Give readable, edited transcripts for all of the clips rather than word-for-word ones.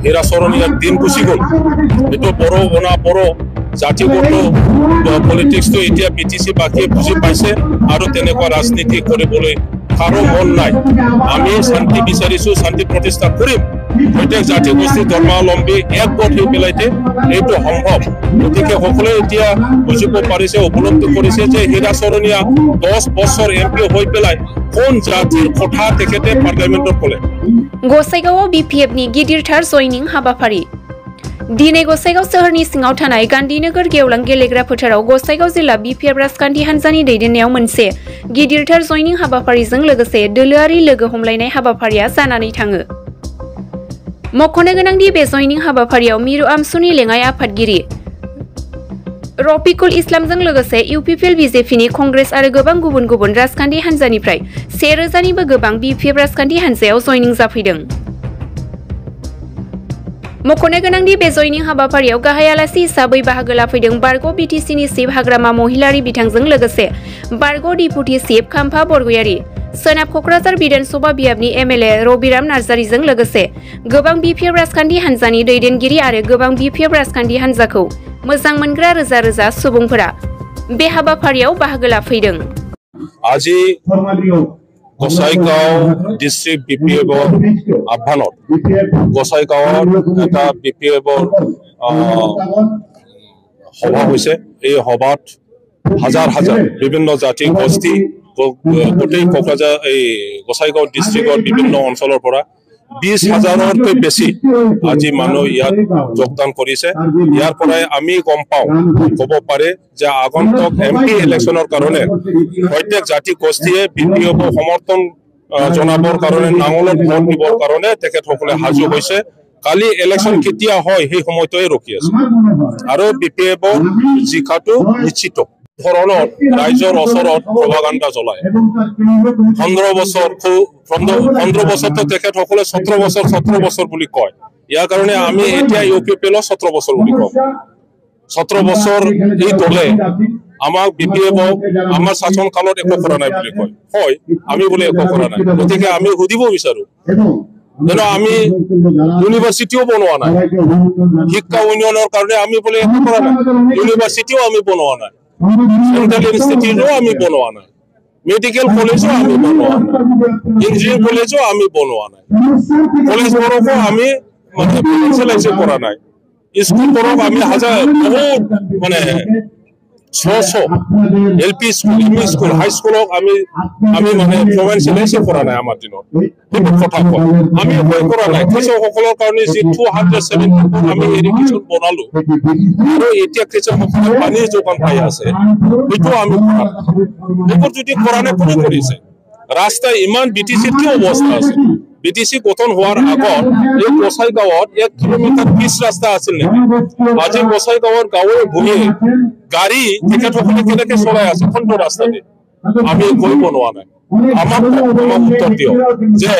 হিৰাচৰণীয়াৰ দিন গুচি গ'ল। এইটো বড় জাতিগত পলিটিক্সটো এতিয়া BTC বাকীয়ে বুজি পাইছে আৰু তেনেকুৱা ৰাজনীতি কৰিবলৈ কাৰো মন নাই। আমি শান্তি বিচাৰিছো, শান্তি প্ৰতিষ্ঠা কৰিম। প্ৰত্যেক জাতি গোষ্ঠী ধৰ্মাৱলম্বী একগোট হৈ পেলাইতে এইটো সম্ভৱ। গতিকে সকলোৱে এতিয়া বুজিব পাৰিছে, উপলব্ধি কৰিছে যে হিৰাচৰণীয়া 10 বছৰ MP হৈ পেলাই কোন জাতিৰ কথা তেখেতে পাৰ্লিয়ামেণ্টত ক'লে। गसाइगावआव BPFनि गिदिरथार जयनिं हाबाफारि। दिनै गसाइगाव सोहोरनि सिङाव थानाय गान्धीनगर गेवलां गेलेग्रा फोथाराव गसाइगाव जिल्ला BPF राजखान्थि हान्जानि दैदेननायाव मोनसे गिदिरथार जयनिं हाबाफारिजों लोगोसे दोलोआरि लोगो हमलायनाय हाबाफारिया जानानै थाङो। मख'नो गोनांदि बे जयनिं हाबाफारियाव मिरु आमसुनि लेङाइ आफादगिरि रफिकुल इस्लामजों लोगोसे UPPL BJPनि कंग्रेस आरो गोबां गुबुन राजखान्थि हान्जानिफ्राय 1000निबो गोबां BPF राजखान्थि हान्जायाव जयनिं जाफैदों। मख'नो गोनांदि बे जयनिं हाबाफारियाव गाहाय आलासि हिसाबै बाहागो लाफैदों बारग' BTCनि चिफ हाग्रामा महिलारि बिथांजों लोगोसे बारग' डिपुटि चिफ खाम्फा बरगयारि, सोनाब क'क्राझार विधानसभा बियाबनि MLA रबिराम नार्जारिजों लोगोसे गोबां BPF राजखान्थि हान्जानि दैदेनगिरि आरो गोबां BPF राजखान्थि हान्जाखौ मोजां मोनग्रा रोजा सुबुंफोरा बे हाबाफारियाव बाहागो लाफैदों। আজি গোসাইগাঁও ডিস্ট্রিক্ট BPF আহ্বানত গোসাইগাঁৱত এটা BPF সভা হৈছে। এই সভাত হাজাৰ বিভিন্ন জাতি গোষ্ঠী গোটেই কোকৰাঝাৰ এই গোসাইগাঁও ডিস্ট্ৰিক্টৰ বিভিন্ন অঞ্চলৰ পৰা 20,000তকৈ বেছি আজি মানুহ ইয়াত যোগদান কৰিছে। ইয়াৰ পৰাই আমি গম পাওঁ, ক'ব পাৰে যে আগন্তুক MP ইলেকশ্যনৰ কাৰণে প্ৰত্যেক জাতি গোষ্ঠীয়ে BPF সমৰ্থন জনাবৰ কাৰণে নাঙলত ভোট দিবৰ কাৰণে তেখেতসকলে সাজু হৈছে। কালি ইলেকশ্যন কেতিয়া হয় সেই সময়টোৱে ৰখি আছে আৰু BPF জিকাটো নিশ্চিত। ধৰণৰ ৰাইজৰ ওচৰত প্ৰভাগাণ্ডা জ্বলায়। 15 বছৰতো তেখেতসকলে 17 বছৰ বুলি কয়। ইয়াৰ কাৰণে আমি এতিয়া UPPL 17 বছৰ বুলি কওঁ। 17 বছৰ এই দলে আমাক BPF আমাৰ শাসন কালত একো কৰা নাই বুলি কয়। হয়, আমি বোলে একো কৰা নাই। গতিকে আমি সুধিব বিচাৰো, যেন আমি ইউনিভাৰ্চিটিও বনোৱা নাই, শিক্ষা উন্নয়নৰ কাৰণে আমি বোলে একো কৰা নাই, ইউনিভাৰ্চিটিও আমি বনোৱা নাই, সেন্ট্ৰেল ইনষ্টিটিউটো আমি বনোৱা নাই, মেডিকেল কলেজও আমি বনোৱা নাই, ইঞ্জিনিয়াৰিং কলেজও আমি বনোৱা নাই, কলেজবোৰকো আমি ফাইনেন্সিয়েলাইজ কৰা নাই, স্কুলবোৰক আমি বহুত LP স্কুল, ME স্কুল, হাই স্কুলক আমি ফাইনেন্সিয়েলাইজ কৰা নাই আমাৰ দিনত। সেইটো কথা কয় আমি একো কৰা নাই। কৃষকসকলৰ কাৰণে যি 270 আমি ইৰিগেশ্যন বনালো আৰু এতিয়া কৃষকসকলে পানীৰ যোগান পাই আছে, সেইটো আমি কৰা নাই। এইবোৰ যদি কৰা নাই কোনে কৰিছে? ৰাস্তা ইমান BTCৰ কি অৱস্থা আছে? BTC গঠন হোৱাৰ আগত এই গোসাইগাঁৱত 1 কিলোমিটাৰ পিচ ৰাস্তা আছিল নেকি? আজি গোসাইগাঁৱৰ গাঁৱে ভূঞে গাড়ী তেখেতসকলে কেনেকে চলাই আছে কোনটো ৰাস্তাতে? আমি গৈ বনোৱা নাই। আমাক উত্তৰ দিয়ক যে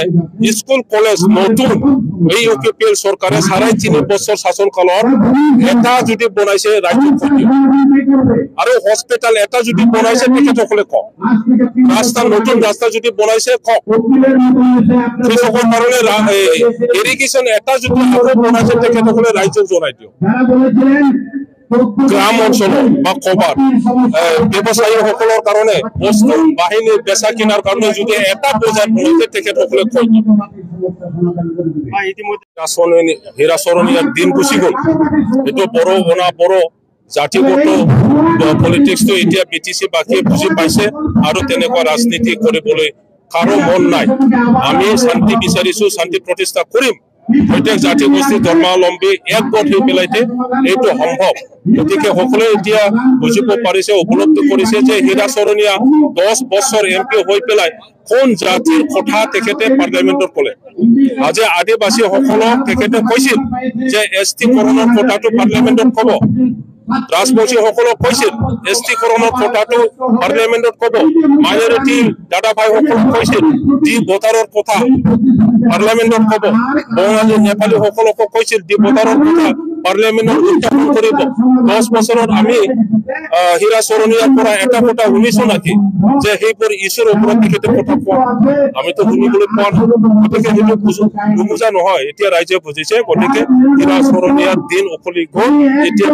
স্কুল কলেজ নতুন এই UPPL চৰকাৰে 3.5 বছৰ শাসন কালত এটা যদি বনাইছে ৰাজ্যত আৰু হস্পিটেল এটা যদি বনাইছে তেখেতসকলে কওক। নতুন ৰাস্তা যদি বনাইছে কওক। কৃষকৰ কাৰণে ইৰিগেশ্যন এটা যদি বনাইছে তেখেতসকলে ৰাজ্যক জনাই দিয়ক। গ্ৰাম অঞ্চল বা কবাত ব্যৱসায়ীসকলৰ কাৰণে বস্তু বাহিনী বেচা কিনাৰ কাৰণে যদি এটা বজাৰ বনাইছে তেখেতসকলে কয় হিৰাচৰণীয়াৰ দিন গুচি গ'ল। এইটো বড় জাতিগত পলিটিক্সটো এতিয়া BTC বাকীয়ে বুজি পাইছে আৰু তেনেকুৱা ৰাজনীতি কৰিবলৈ কাৰো মন নাই। আমি শান্তি বিচাৰিছো, শান্তি প্ৰতিষ্ঠা কৰিম। প্ৰত্যেক জাতি গোষ্ঠী ধৰ্মাৱলম্বী একগোট হৈ পেলাইতে এইটো সম্ভৱ। গতিকে সকলোৱে এতিয়া বুজিব পাৰিছে, উপলব্ধি কৰিছে যে হিৰাচৰণীয়া 10 বছৰ MP হৈ পেলাই কোন জাতিৰ কথা তেখেতে পাৰ্লিয়ামেণ্টত ক'লে। আজি আদিবাসীসকলক তেখেতে কৈছিল যে ST কৰণৰ কথাটো পাৰ্লিয়ামেণ্টত ক'ব। ৰাজবংশীসকলক কৈছিল ST কৰণৰ কথাটো পাৰ্লিয়ামেণ্টত ক'ব। মাইনৰিটি দাদা ভাইসকলক কৈছিল ডি ভোটাৰৰ কথা পাৰ্লিয়ামেণ্টত ক'ব। বঙালী নেপালীসকলকো কৈছিল ডি ভোটাৰৰ কথা পাৰ্লিয়ামেণ্টত উত্থাপন কৰিব 10 বছৰত আমি হীৰা চৰণীয়াৰ পৰা এটা কথা শুনিছো নেকি যে সেইবোৰ ইছ্যুৰ ওপৰত তেখেতে কথা কোৱা আমিতো শুনিবলৈ পোৱা নাই গতিকে সেইটো নুবুজা নহয় এতিয়া ৰাইজে বুজিছে গতিকে হীৰা চৰণীয়াৰ দিন উকলি গ'ল এতিয়া